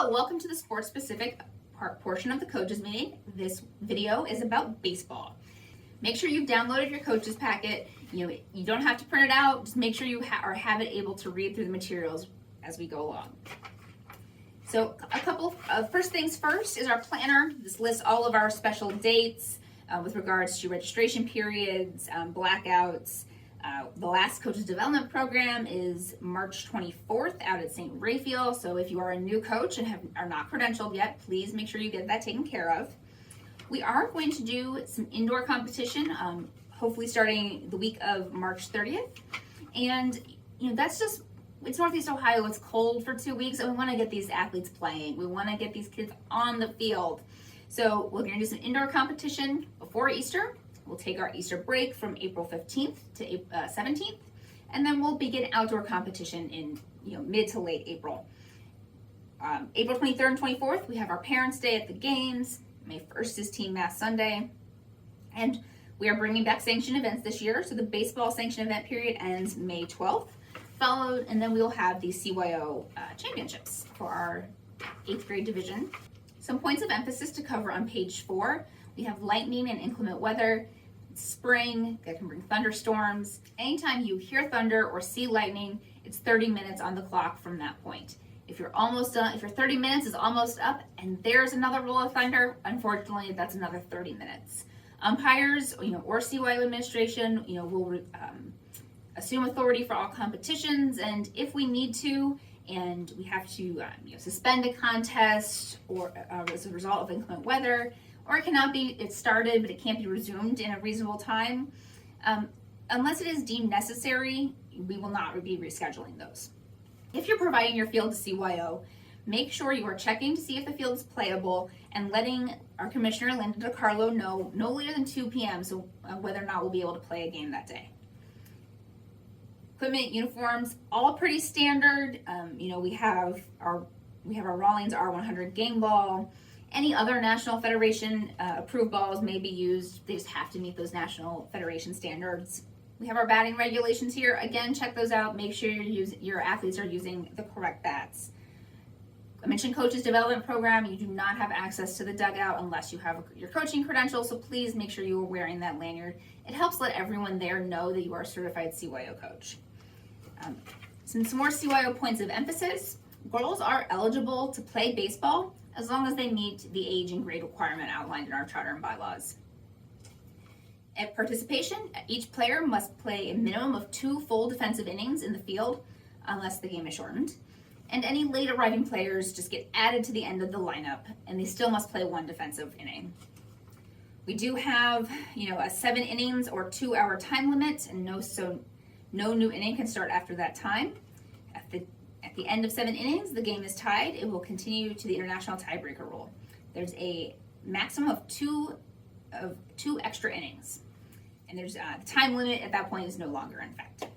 Hello, welcome to the sports specific portion of the coaches meeting. This video is about baseball. Make sure you've downloaded your coaches packet. You don't have to print it out. Just make sure you have it able to read through the materials as we go along. So a couple of first things first is our planner. This lists all of our special dates with regards to registration periods, blackouts. The last coaches development program is March 24th out at St. Raphael. So if you are a new coach and are not credentialed yet, please make sure you get that taken care of. We are going to do some indoor competition, hopefully starting the week of March 30th. And that's just, it's Northeast Ohio, it's cold for 2 weeks, and we want to get these athletes playing. We want to get these kids on the field. So we're going to do some indoor competition before Easter. We'll take our Easter break from April 15th to 17th, and then we'll begin outdoor competition in mid to late April. April 23rd and 24th, we have our Parents' Day at the games. May 1st is Team Mass Sunday. And we are bringing back sanctioned events this year. So the baseball sanctioned event period ends May 12th, and then we'll have the CYO championships for our 8th grade division. Some points of emphasis to cover on page 4. We have lightning and inclement weather. It's spring, that can bring thunderstorms. Anytime you hear thunder or see lightning, it's 30 minutes on the clock from that point. If you're almost done, if your 30 minutes is almost up and there's another roll of thunder, unfortunately, that's another 30 minutes. Umpires, or CYO administration, will assume authority for all competitions, and if we need to, and we have to suspend a contest or as a result of inclement weather, or it's started but it can't be resumed in a reasonable time, unless it is deemed necessary, we will not be rescheduling those. If you're providing your field to CYO, make sure you are checking to see if the field is playable and letting our commissioner, Linda DiCarlo, know no later than 2 p.m. so whether or not we'll be able to play a game that day. Equipment, uniforms, all pretty standard. We have our Rawlings R100 game ball. Any other National Federation approved balls may be used. They just have to meet those National Federation standards. We have our batting regulations here. Again, check those out. Make sure your athletes are using the correct bats. I mentioned coaches development program. You do not have access to the dugout unless you have your coaching credentials, so please make sure you are wearing that lanyard. It helps let everyone there know that you are a certified CYO coach. Some more CYO points of emphasis. Girls are eligible to play baseball as long as they meet the age and grade requirement outlined in our charter and bylaws. At participation, each player must play a minimum of 2 full defensive innings in the field unless the game is shortened. And any late arriving players just get added to the end of the lineup, and they still must play 1 defensive inning. We do have, a 7 innings or 2-hour time limit, and no new inning can start after that time. At the end of 7 innings, the game is tied. It will continue to the international tiebreaker rule. There's a maximum of two extra innings, and there's the time limit at that point is no longer in effect.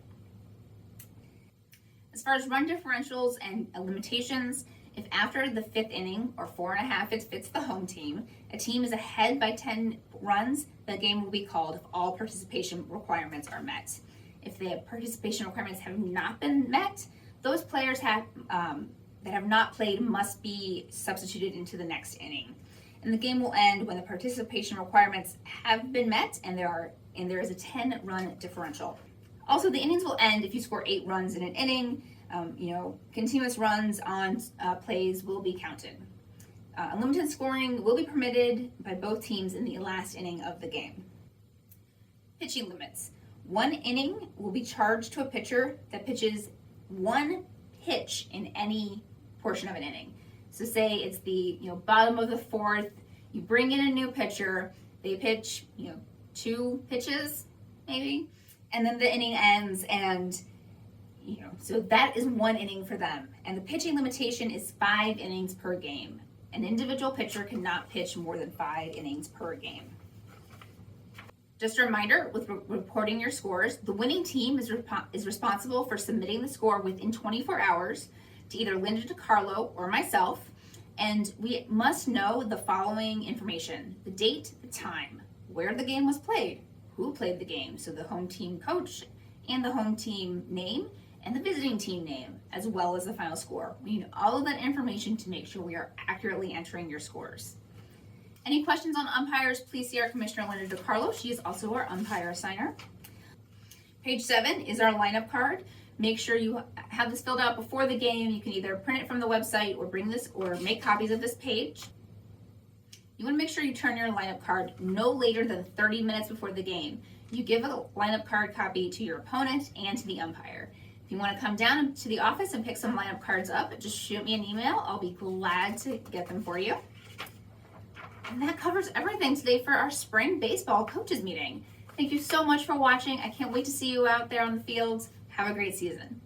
As far as run differentials and limitations, if after the 5th inning or 4.5 it fits the home team, a team is ahead by 10 runs, the game will be called if all participation requirements are met. If the participation requirements have not been met, those players that have not played must be substituted into the next inning. And the game will end when the participation requirements have been met and there is a 10-run differential. Also, the innings will end if you score 8 runs in an inning. Continuous runs on plays will be counted. Unlimited scoring will be permitted by both teams in the last inning of the game. Pitching limits. 1 inning will be charged to a pitcher that pitches 1 pitch in any portion of an inning. So say it's the bottom of the 4th, you bring in a new pitcher, they pitch 2 pitches maybe, and then the inning ends, and so that is 1 inning for them. And the pitching limitation is 5 innings per game. An individual pitcher cannot pitch more than 5 innings per game. Just a reminder, with reporting your scores, the winning team is responsible for submitting the score within 24 hours to either Linda DiCarlo or myself, and we must know the following information: the date, the time, where the game was played, who played the game, so the home team coach and the home team name, and the visiting team name, as well as the final score. We need all of that information to make sure we are accurately entering your scores. Any questions on umpires, please see our Commissioner Linda DiCarlo. She is also our umpire assigner. Page 7 is our lineup card. Make sure you have this filled out before the game. You can either print it from the website or bring this or make copies of this page. You want to make sure you turn your lineup card no later than 30 minutes before the game. You give a lineup card copy to your opponent and to the umpire. If you want to come down to the office and pick some lineup cards up, just shoot me an email. I'll be glad to get them for you. And that covers everything today for our spring baseball coaches meeting. Thank you so much for watching. I can't wait to see you out there on the fields. Have a great season.